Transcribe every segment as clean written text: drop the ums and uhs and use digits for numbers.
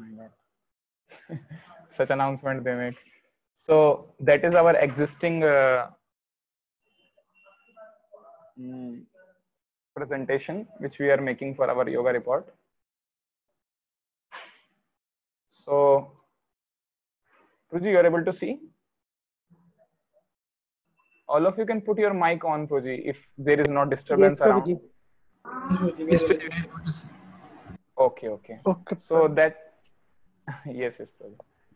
my God. Such announcement they make. So that is our existing presentation which we are making for our yoga report. So Pruji, you are able to see? All of you can put your mic on, Pruji, if there is no disturbance around. Yes, Prabhuji, we are able to see. Okay. Okay. So that yes.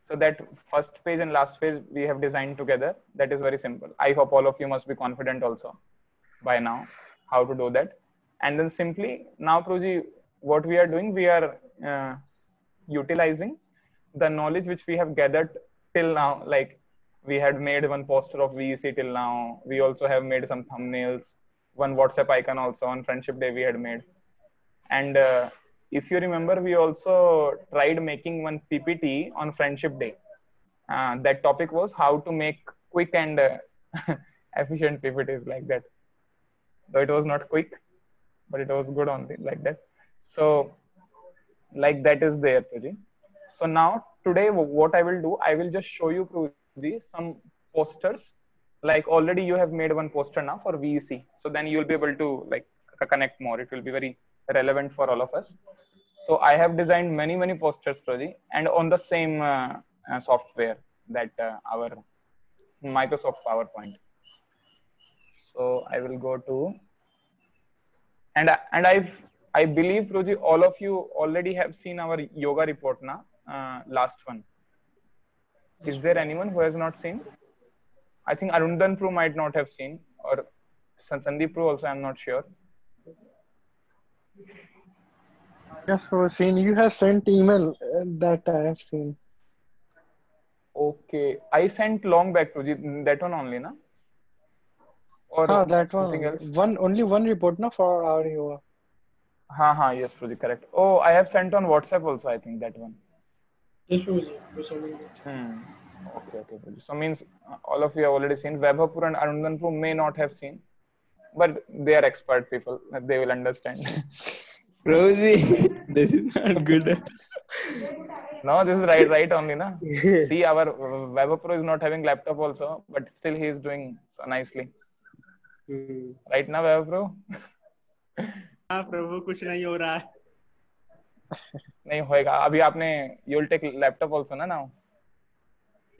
So that first page and last page we have designed together. That is very simple. I hope all of you must be confident also by now how to do that. And then simply now, Pruji, what we are doing, we are utilizing the knowledge which we have gathered till now. Like we had made one poster of VEC till now. We also have made some thumbnails, one WhatsApp icon also on Friendship Day we had made. And if you remember, we also tried making one PPT on Friendship Day. That topic was how to make quick and efficient PPTs like that. Though it was not quick, but it was good only like that. So like that is there, Pruji. So now today what I will do, I will just show you, Pruji, some posters. Like already you have made one poster now for VEC. So then you will be able to like connect more. It will be very relevant for all of us. So I have designed many posters, Pruji, and on the same software that our Microsoft PowerPoint. So I will go to, and I believe, Pruji, all of you already have seen our yoga report now, last one. Is there anyone who has not seen? I think Arundan Pru might not have seen, or Sandeep Pru also, I'm not sure. Yes, we've seen. You have sent email that I have seen. Okay, I sent long back, Pruji, that one only, na? Or That something one. else? Only one report, na, for our yoga. Yes, Pruji, correct. Oh, I have sent on WhatsApp also, I think that one. Yes, Prabhuji, we're sending it. Okay, Pruji. So means all of you have already seen. Vaibhavpur and Arundanpur may not have seen, but they are expert people. They will understand. Prabhuji, this is not good. No, this is right only, na. See, our Vaibhavpur is not having laptop also, but still he is doing so nicely. Right now, Vaibhavpur? हाँ प्रभु कुछ नहीं हो रहा है. नहीं होएगा. अभी आपने you'll take laptop also, na, now?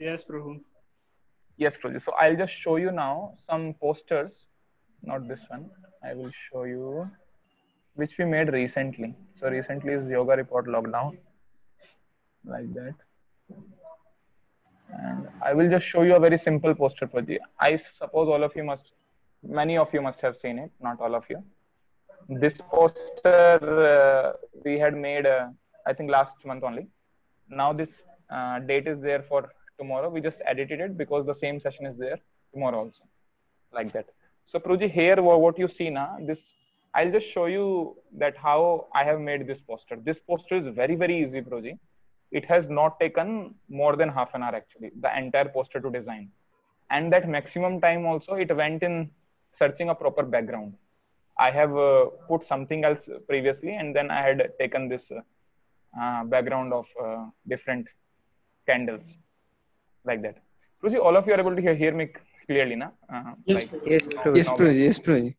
Yes, Prabhu. Yes, Prabhu. So I'll just show you now some posters, not this one. I will show you which we made recently. So recently is Yoga Report Lockdown, like that. And I will just show you a very simple poster, Prabhu. I suppose many of you must have seen it, not all of you. This poster we had made, I think last month only. Now this date is there for tomorrow. We just edited it because the same session is there tomorrow also, like that. So Pruji, here what you see now, this I'll just show you that how I have made this poster. This poster is very easy, Pruji. It has not taken more than half an hour actually, the entire poster to design. And that maximum time also it went in searching a proper background. I have put something else previously, and then I had taken this background of different candles, like that. Pruji, all of you are able to hear me clearly, na? Yes, Like, Prabhuji. Yes, Prabhuji. Yes, Prabhuji.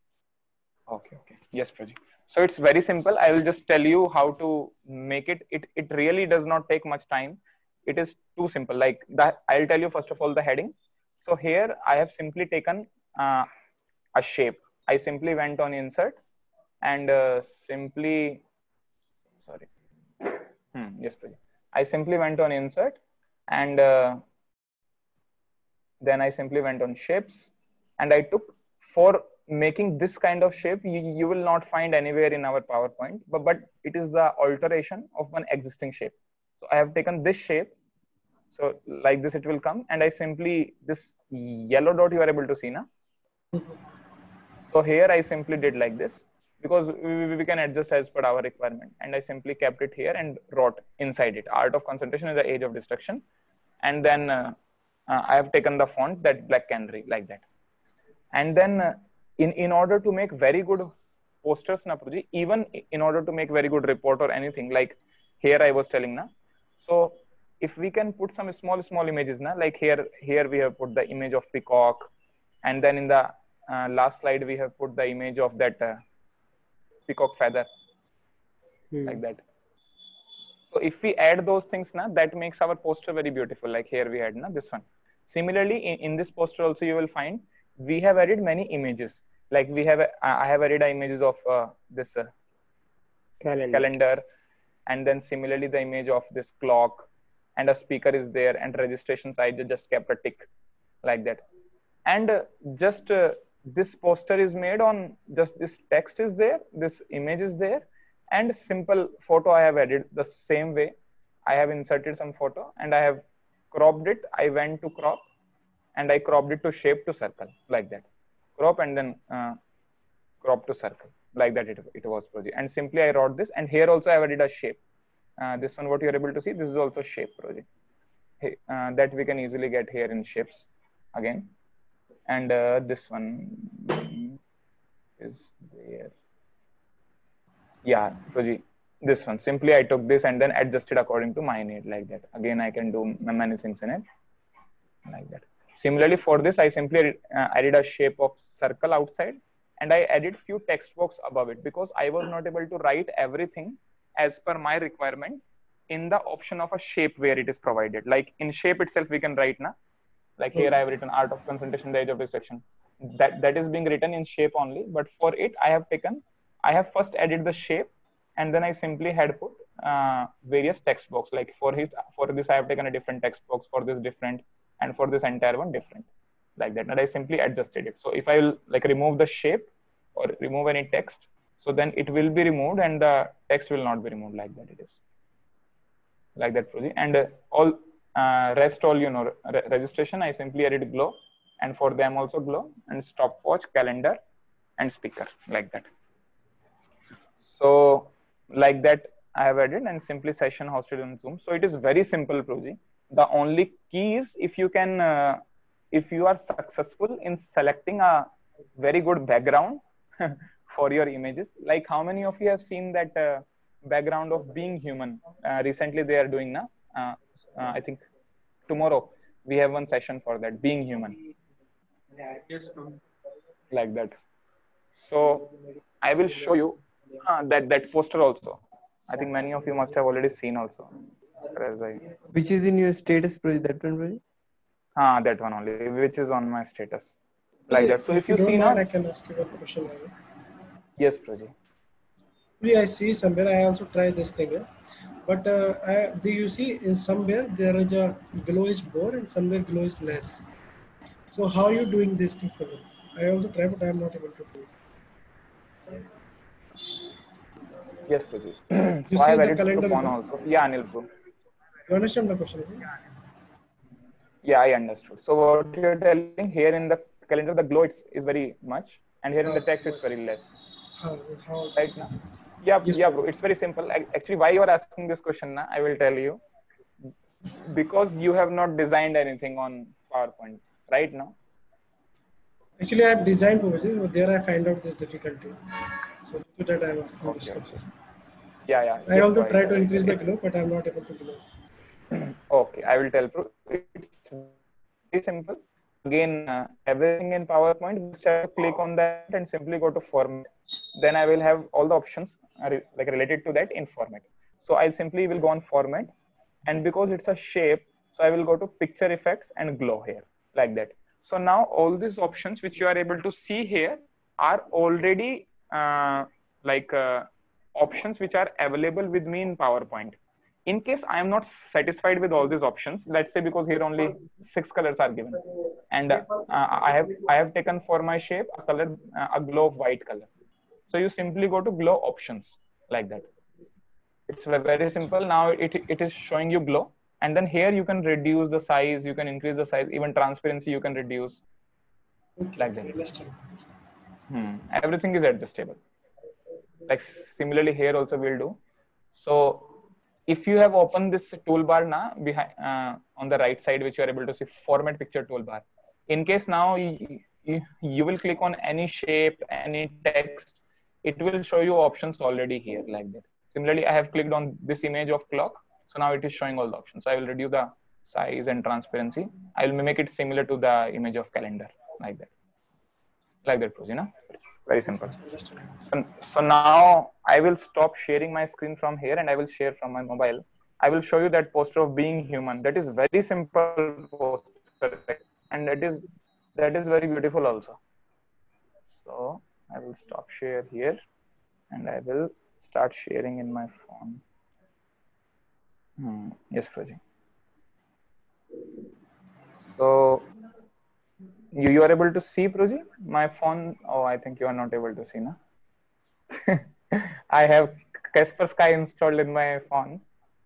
Okay. Yes, Prabhuji. So it's very simple. I will just tell you how to make it. It really does not take much time. It is too simple. Like that, I'll tell you first of all the heading. So here I have simply taken a shape. I simply went on insert and yes, Prabhuji. I simply went on insert and then I simply went on shapes, and I took, for making this kind of shape, you will not find anywhere in our PowerPoint, but it is the alteration of one existing shape. So I have taken this shape. So like this it will come, and I simply, this yellow dot you are able to see now. So here I simply did like this because we can adjust as per our requirement, and I simply kept it here and wrote inside it, Art of Concentration is the Age of Destruction. And then I have taken the font, that Black Canary, like that. And then in order to make very good posters, na Pruji, even in order to make very good report or anything, like here I was telling na, So if we can put some small images now, like here we have put the image of peacock, and then in the last slide we have put the image of that peacock feather, like that. So if we add those things now, that makes our poster very beautiful. Like here we had this one. Similarly, in this poster also you will find we have added many images. Like we have I have added images of this calendar, and then similarly the image of this clock, and a speaker is there, and registrations I just kept a tick, like that. And just this poster is made on just this text is there, this image is there, and simple photo I have added the same way. I have inserted some photo and I have cropped it. I went to crop and I cropped it to shape to circle, like that. Crop and then crop to circle, like that it was project. And simply I wrote this, and here also I have added a shape. This one what you are able to see, this is also shape project. Hey, that we can easily get here in shapes again. And this one is there. Yeah, Proji, this one. Simply I took this and then adjusted according to my need, like that. Again, I can do many things in it, like that. Similarly, for this, I simply added a shape of circle outside, and I added few text box above it, because I was not able to write everything as per my requirement in the option of a shape where it is provided. Like in shape itself, we can write now. Like here I have written art of confrontation, the edge of dissection. That is being written in shape only. But for it, I have first added the shape, and then I simply had put various text box. Like for this, I have taken a different text box, for this different, and for this entire one different, like that. And I simply adjusted it. So if I will like remove the shape or remove any text, so then it will be removed and the text will not be removed, like that it is. Like that, Proji. And all rest all, registration, I simply added glow, and for them also glow, and stopwatch, calendar, and speaker, like that. So like that I have added, and simply session hosted on Zoom. So it is very simple, Proji. The only key is if you can, if you are successful in selecting a very good background for your images. Like how many of you have seen that background of Being Human? Recently they are doing now. I think tomorrow we have one session for that, Being Human. Yes, ma'am. Like that. So I will show you that poster also. I think many of you must have already seen also. Which is in your status project, that one, project? That one only, which is on my status. Like that. So if you don't see mind, now, I can ask you one question. yes, Praji. I see somewhere, I also try this thing. But do you see in somewhere there is a glow is more and somewhere glow is less. So how are you doing these things for them? I also try, but I am not able to do it. Yes, Praji. You So I see have the added calendar. coupon also. Yeah, Anil bro. You understand the question? Yeah, I understood. So what you're telling here in the calendar, the glow is very much, and here in the text it's very less. How? Right now? Yeah, Yes, yeah, bro. It's very simple. Actually, why you are asking this question now, I will tell you. Because you have not designed anything on PowerPoint right now. Actually, I have designed over there. I find out this difficulty. So to that I am asking this question. Yeah, yeah. I also try to increase the glow, but I am not able to glow. Okay, I will tell you. It's very simple. Again, everything in PowerPoint, just have to click on that and simply go to format. Then I will have all the options like related to that in format. So I'll simply will go on format, and because it's a shape, so I will go to picture effects and glow here, like that. So now all these options which you are able to see here are already options which are available with me in PowerPoint. In case I am not satisfied with all these options, let's say because here only 6 colors are given, and I have taken for my shape a color, a glow of white color. So you simply go to glow options, like that. It's very simple. Now it is showing you glow, and then here you can reduce the size, you can increase the size, even transparency you can reduce, like that. Everything is adjustable. Like similarly here also we'll do. So if you have opened this toolbar now behind on the right side, which you are able to see format picture toolbar. In case now you will click on any shape, any text, it will show you options already here, like that. Similarly, I have clicked on this image of clock. So now it is showing all the options. So I will reduce the size and transparency. I will make it similar to the image of calendar, like that. Like that, it's very simple. So now I will stop sharing my screen from here and I will share from my mobile. I will show you that poster of being human. That is very simple poster, and that is very beautiful also. So I will stop share here and I will start sharing in my phone. Yes, Praji. So you are able to see, Praji, my phone. Oh, I think you are not able to see, na? I have Casper Sky installed in my phone,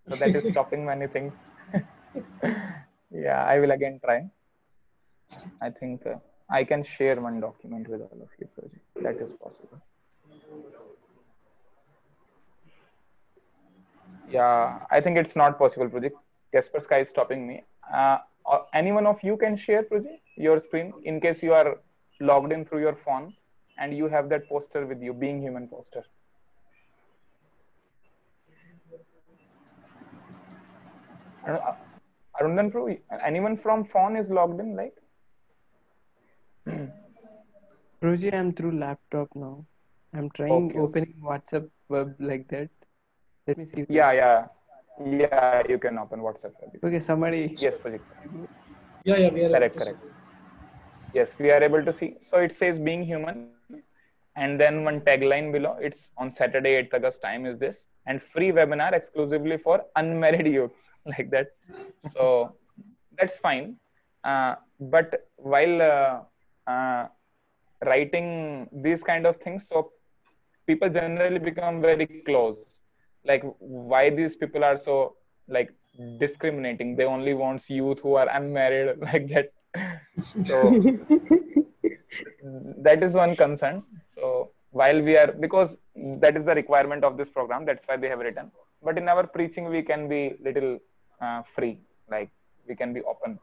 so that is stopping many things. Yeah, I will again try. I think I can share one document with all of you, Praji. That is possible. Yeah, I think it's not possible, Praji. Casper Sky is stopping me. Any one of you can share, Praji, your screen in case you are logged in through your phone and you have that poster with you, being human poster. Arundan Pro, anyone from phone is logged in, like? Roji, I'm through laptop now. I'm trying Okay. opening WhatsApp web like that. Let me see. Yeah, you can open WhatsApp. Okay, somebody. Yes, Praji. Yeah, we are able to Correct. see. Yes, we are able to see. So it says being human, and then one tagline below. It's on Saturday, 8th August. Time is this, and free webinar exclusively for unmarried youth, like that. So that's fine. But while writing these kind of things, so people generally become very close. Like why these people are so like discriminating? They only want youth who are unmarried, like that. So that is one concern. So while we are, because that is the requirement of this program, that's why they have written. But in our preaching, we can be little free, like we can be open.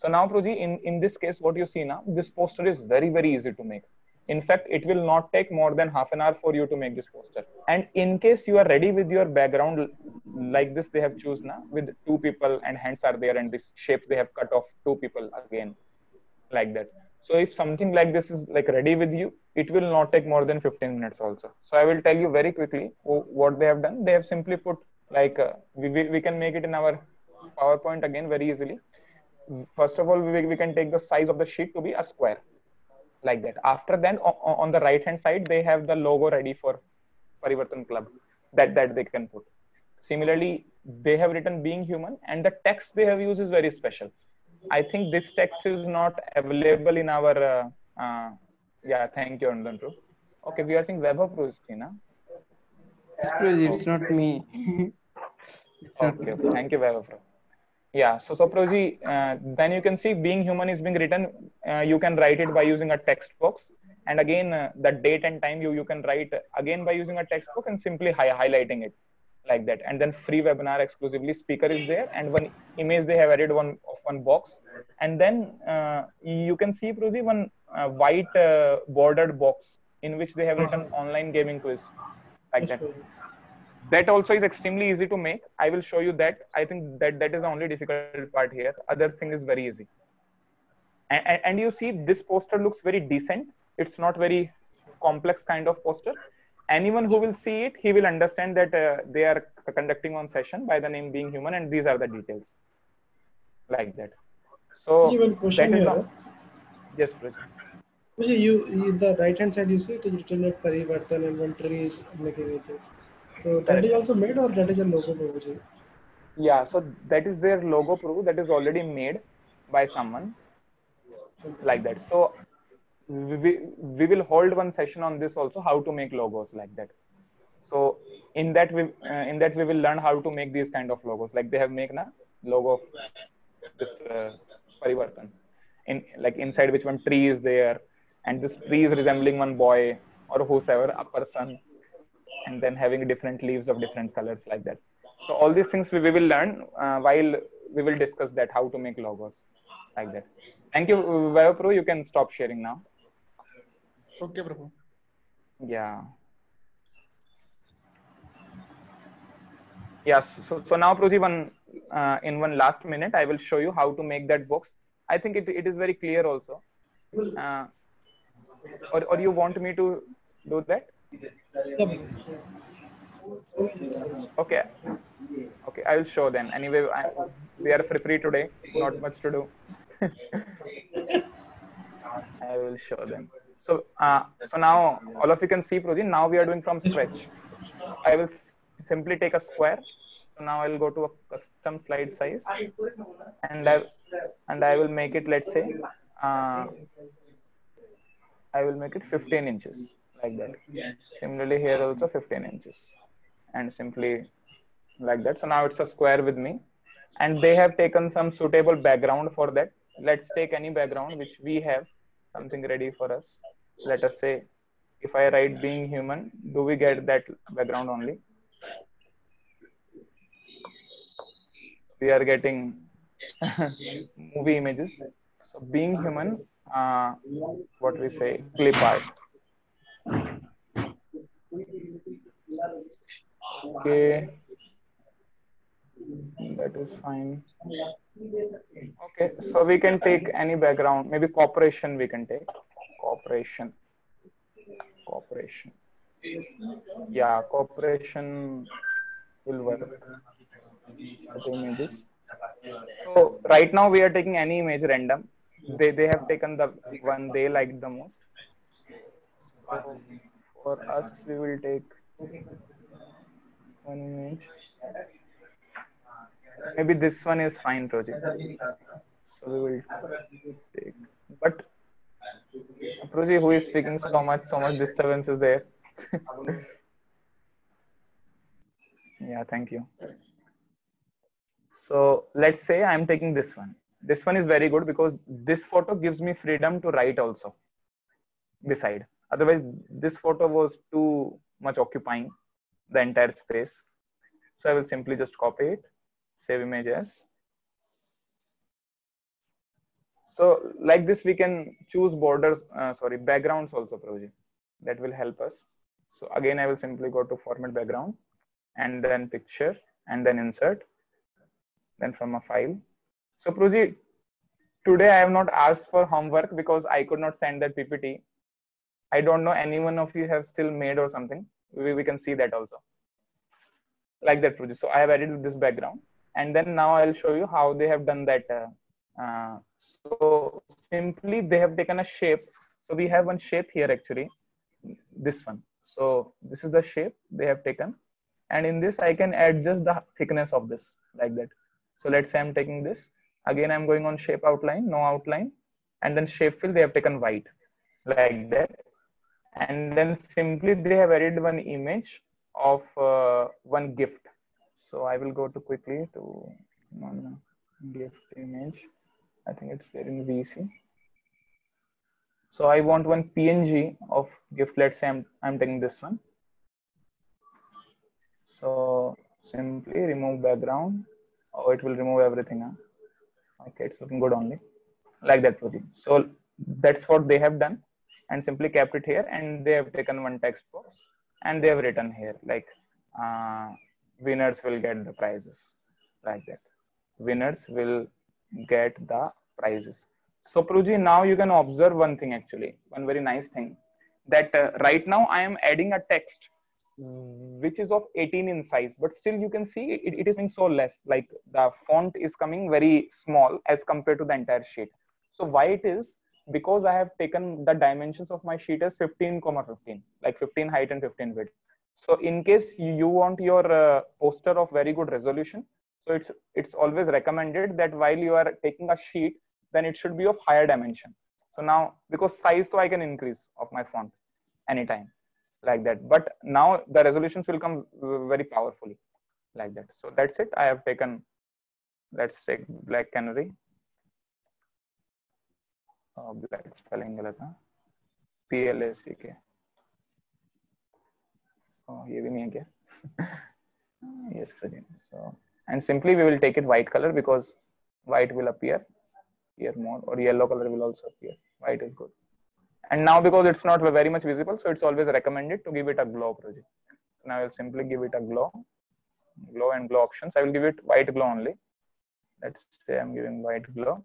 So now, Pruji, in this case, what you see now, this poster is very easy to make. In fact, it will not take more than half an hour for you to make this poster. And in case you are ready with your background like this, they have chosen now with two people and hands are there, and this shape they have cut off two people again, like that. So if something like this is like ready with you, it will not take more than 15 minutes also. So I will tell you very quickly what they have done. They have simply put like we can make it in our PowerPoint again very easily. First of all, we can take the size of the sheet to be a square, like that. After that, on the right hand side, they have the logo ready for Parivartan Club that they can put. Similarly, they have written being human, and the text they have used is very special. I think this text is not available in our. Yeah, thank you, Andan Pro. Okay, we are seeing Vaibhav Pro screen. Huh? Yes, Proji, it's not me. Okay, thank you, Vaibhav Pro. Yeah, so Proji, then you can see being human is being written. You can write it by using a text box, and again the date and time you can write again by using a text box and simply highlighting it, like that. And then free webinar exclusively speaker is there, and one image they have added one box, and then you can see, Pruji, one white bordered box in which they have written online gaming quiz, like that. That also is extremely easy to make. I will show you that. I think that is the only difficult part here. Other thing is very easy. And you see, this poster looks very decent. It's not very complex kind of poster. Anyone who will see it, he will understand that they are conducting one session by the name being human, and these are the details, like that. So One question that is here. Yes, Praj. You the right hand side, you see it is written at Parivartan and one tree is making it. So that Correct. is also made, or that is a logo, Prabhuji? Yeah, so that is their logo, Prabhu, that is already made by someone, like that. So we will hold one session on this also, how to make logos, like that. So in that we will learn how to make these kind of logos, like they have made na logo of this Parivartan, in like inside which one tree is there, and this tree is resembling one boy or whosoever, a person, and then having different leaves of different colors, like that. So all these things we will learn while we will discuss that how to make logos, like that. Thank you, Vayo Pro. You can stop sharing now. Okay, Prabhu. Yeah. Yes. So now, Pruji, in one last minute, I will show you how to make that box. I think it is very clear also. Uh, or you want me to do that? Yeah, bro. So many details. Okay. Okay. I will show them. Anyway, we are free today. Not much to do. I will show them. So now all of you can see, Pruji. Now we are doing from Yes, bro. scratch. I will simply take a square. So now I'll go to a custom slide size, and I will make it. Let's say, uh, I will make it 15 inches like that. Similarly, here also 15 inches, and simply like that. So now it's a square with me, and they have taken some suitable background for that. Let's take any background which we have something ready for us. Let us say, if I write being human, do we get that background only? We are getting movie images. So being human, what we say, clip art. Okay, that is fine. Okay, so we can take any background, maybe corporation we can take. Corporation. Corporation. Yeah, corporation will work. Set images. So right now we are taking any image random. They have taken the one they like the most. So for us, we will take one image. Maybe this one is fine, project. So we will take. But Proji, who is speaking so much disturbance is there. Yeah, thank you. So let's say I'm taking this one. This one is very good because this photo gives me freedom to write also beside. Otherwise, this photo was too much occupying the entire space. So I will simply just copy it, save image as. So like this, we can choose borders, backgrounds also, Proji. That will help us. So again, I will simply go to format background and then picture and then insert, then from a file. So Proji, today I have not asked for homework because I could not send that PPT. I don't know anyone of you have still made or something. We can see that also. Like that Proji. So I have added this background and then now I'll show you how they have done that. So simply they have taken a shape. So we have one shape here actually, this one. So this is the shape they have taken. And in this, I can adjust the thickness of this like that. So let's say I'm taking this. Again, I'm going on shape outline, no outline. And then shape fill, they have taken white like that. And then simply they have added one image of one gift. So I will go to quickly to one gift image. I think it's there in VC. So I want one PNG of gift. Let's say I'm taking this one. So simply remove background. Oh, it will remove everything. Huh? Okay, it's looking good only. Like that, Protein. So that's what they have done and simply kept it here. And they have taken one text box and they have written here like winners will get the prizes like that. Winners will get the prizes. So Pruji, now you can observe one thing actually, one very nice thing that right now I am adding a text which is of 18 in size, but still you can see it is being so less, like the font is coming very small as compared to the entire sheet. So why it is? Because I have taken the dimensions of my sheet as 15,15, like 15 height and 15 width. So in case you want your poster of very good resolution, so it's always recommended that while you are taking a sheet, then it should be of higher dimension. So now because size, so I can increase of my font anytime like that. But now the resolutions will come very powerfully like that. So that's it. I have taken. Let's take Black Canary. Oh, black spelling गलत था. PLACK. Oh, ये भी नहीं है क्या? Yes, Pradeep. So and simply we will take it white color because white will appear here more, or yellow color will also appear. White is good. And now because it's not very much visible, so it's always recommended to give it a glow, Project. Now I'll simply give it a glow glow and glow options. I will give it white glow only. Let's say I'm giving white glow.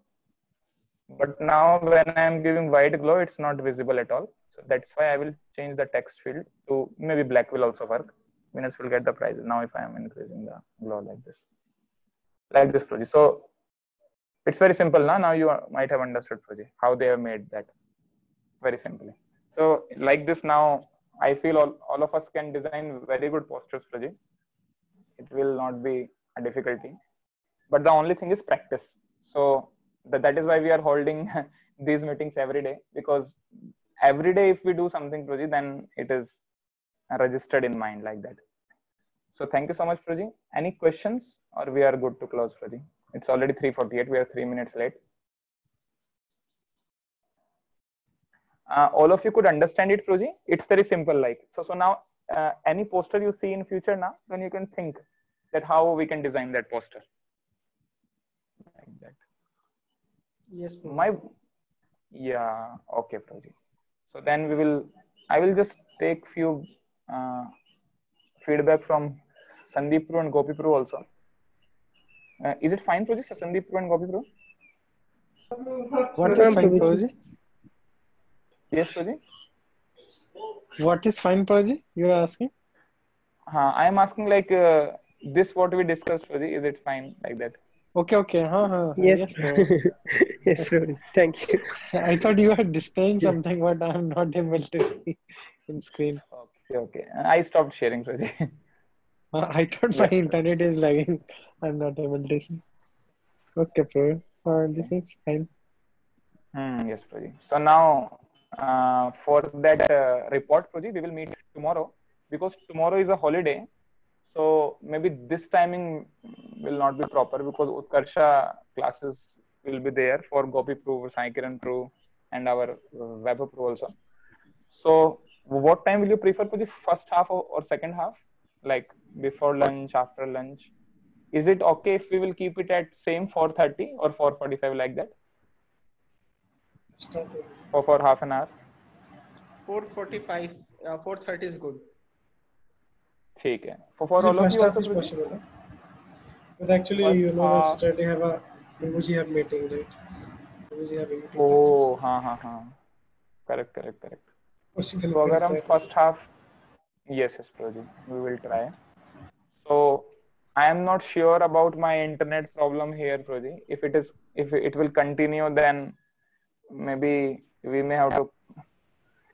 But now when I'm giving white glow, it's not visible at all. So that's why I will change the text field to maybe black will also work. Winners will get the prizes. Now if I am increasing the glow like this project. So it's very simple now. Now you might have understood project how they have made that very simply. So like this now, I feel all of us can design very good posters project. It will not be a difficulty, but the only thing is practice. So that is why we are holding these meetings every day, because every day if we do something project, then it is registered in mind like that. So thank you so much, Praji. Any questions, or we are good to close, Praji? It's already 3:48. We are 3 minutes late. All of you could understand it, Praji. It's very simple. Like so now, any poster you see in future now, then you can think that how we can design that poster. Like that. Yes. Yeah. Okay, Praji. So then I will just take few feedback from Sandeep Pro and Gopi Pro also. Is it fine, Praji? Sandeep Pro and Gopi Pro? What is fine, Prabhuji? Yes, Praji. What is fine, Prabhuji? You are asking? I am asking like this what we discussed, Praji. Is it fine like that? Okay. Yes, bro. yes, Prabhuji. Thank you. I thought you were displaying something, but I'm not able to see in screen. Okay. I stopped sharing, Praji. I thought my internet is lagging. I'm not able to see. Okay, bro. This is fine. Yes, Praji. So now for that report, Praji, we will meet tomorrow, because tomorrow is a holiday. So maybe this timing will not be proper, because Utkarsha classes will be there for Gopi Pro, Sai Kiran Pro, and our Web Pro also. So what time will you prefer for the first half or second half? Like before lunch, after lunch? Is it okay if we will keep it at same 4:30 or 4:45 like that? For half an hour? 4:45, 4:30 is good. ठीक है. For all of first you half also, is Pradeep? possible, huh? But actually, First you know, on half. Saturday have a Prabhuji have meeting, right? Prabhuji have a YouTube Oh, हाँ. Correct. Possible, So अगर हम try first half, yes, Pradeep, we will try. So I am not sure about my internet problem here, Pradeep. If it will continue, then maybe we may have to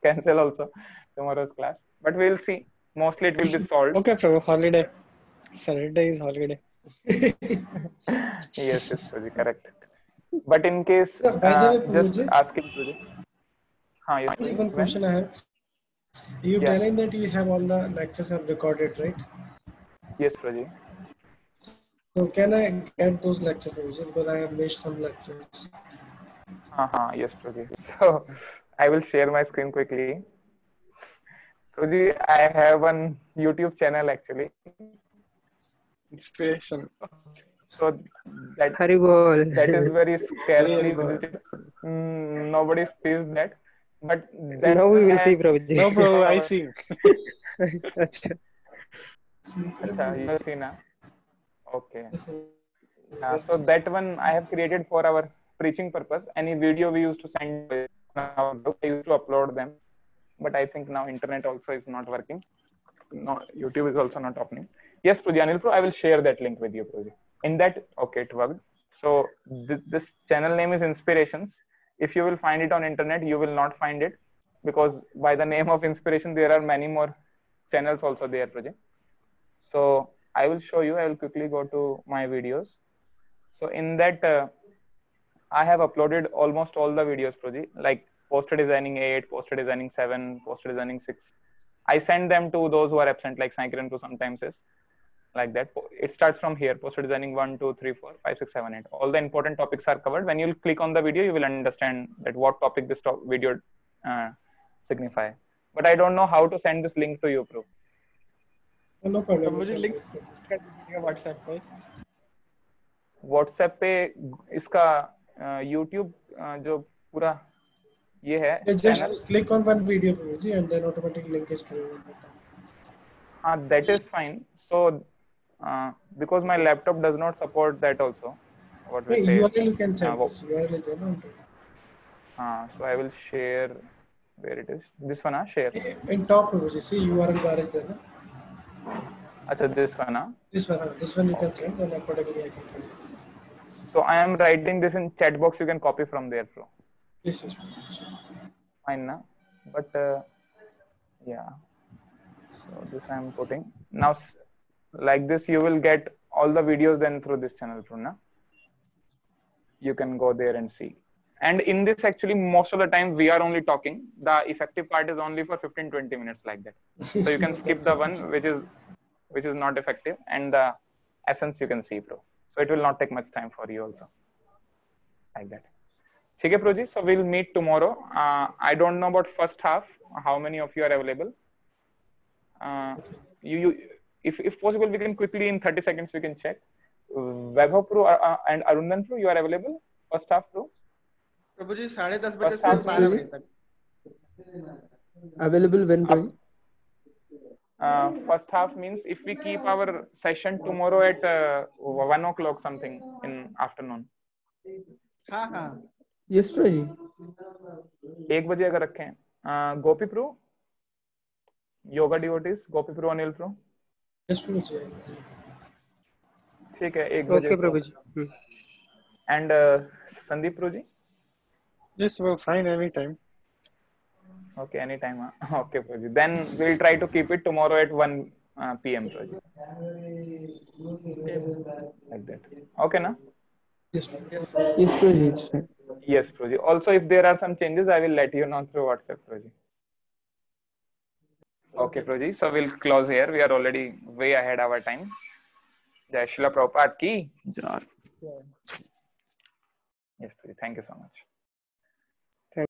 cancel also tomorrow's class. But we'll see. Mostly it will be solved. Okay, bro. Holiday. Saturday is holiday. Yes, Pradeep, correct. But in case, So, by the way, just Prabhuji, asking Pradeep. Yes, Prabhuji, Pradeep. one question I have. You Yeah. telling that you have all the lectures have recorded, right? Yes, Pradeep. So can I get those lectures, Prabhuji? Because I have missed some lectures. Yes, Pradeep. So I will share my screen quickly. Pradeep, I have one YouTube channel actually. Inspiration. So that Haribol. is very scarcely Haribol. visited. Nobody sees that. But that Now we one will I see, have Prabhuji. No, bro. I sing. Acha. Acha, you see now. Okay. So that one I have created for our preaching purpose. Any video we used to send on our group, I used to upload them. But I think now internet also is not working. No, YouTube is also not opening. Yes, Praji, Anil Pro, I will share that link with you, Praji. In that, okay, it worked. So this channel name is Inspirations. If you will find it on internet, you will not find it, because by the name of Inspiration, there are many more channels also there, Praji. So I will show you. I will quickly go to my videos. So in that, I have uploaded almost all the videos, Praji, like poster designing 8, poster designing 7, poster designing 6. I send them to those who are absent, like Sai Kiran Pro sometimes is like that. It starts from here, poster designing 1, 2, 3, 4, 5, 6, 7, 8. All the important topics are covered. When you'll click on the video, you will understand that what topic this video signify. But I don't know how to send this link to you, Pro. No problem. मुझे link कर दीजिएगा WhatsApp पे. WhatsApp पे इसका YouTube जो पूरा ये है Just channel. click on one video, Prabhuji, and then automatic link is coming. That is fine. So because my laptop does not support that also. What we Hey, say. URL you can send wo- this. URL is there. No? so I will share where it is. This one, share. In top, you see URL bar is there. No? Acha, this one, This one you can send, then accordingly I can find it. So I am writing this in chat box. You can copy from there, bro. Yes, yes. Sure. Fine, na? But yeah. So this I am putting now. Like this, you will get all the videos then through this channel, bro, na? You can go there and see. And in this, actually, most of the time we are only talking. The effective part is only for 15-20 minutes, like that. So you can skip the one which is not effective, and the essence you can see, bro. So it will not take much time for you also, like that. Okay, Proji. So we'll meet tomorrow. I don't know about first half. How many of you are available? If possible, we can quickly in 30 seconds we can check. Vaibhav Pro and Arundan Pro, you are available? First half, Pro? प्रभु जी 10:30 बजे First से half, 12 बजे तक Available when, Proji? First half means if we keep our session tomorrow at 1 o'clock something in afternoon. हाँ हाँ Yes, Proji. 1 बजे अगर रखें. Gopi Pro, Yoga Devotees, Gopi Pro, Anil Pro. Yes, Prabhuji. ठीक है 1 बजे. Okay, Prabhuji. And Sandeep Pro ji? Yes, well, fine, anytime. Okay, anytime. Okay, Pro ji. Then we'll try to keep it tomorrow at 1 p.m. Pro ji. Like that. Okay, na? Yes, Prabhuji. yes Yes, Proji. It's fine. Yes, Pro ji. Also, if there are some changes, I will let you know through WhatsApp, Pro ji. Okay, Pro ji. So we'll close here. We are already way ahead our time. Jai Shila Prabhupada ki. Jar. Yes, Pro ji. Thank you so much.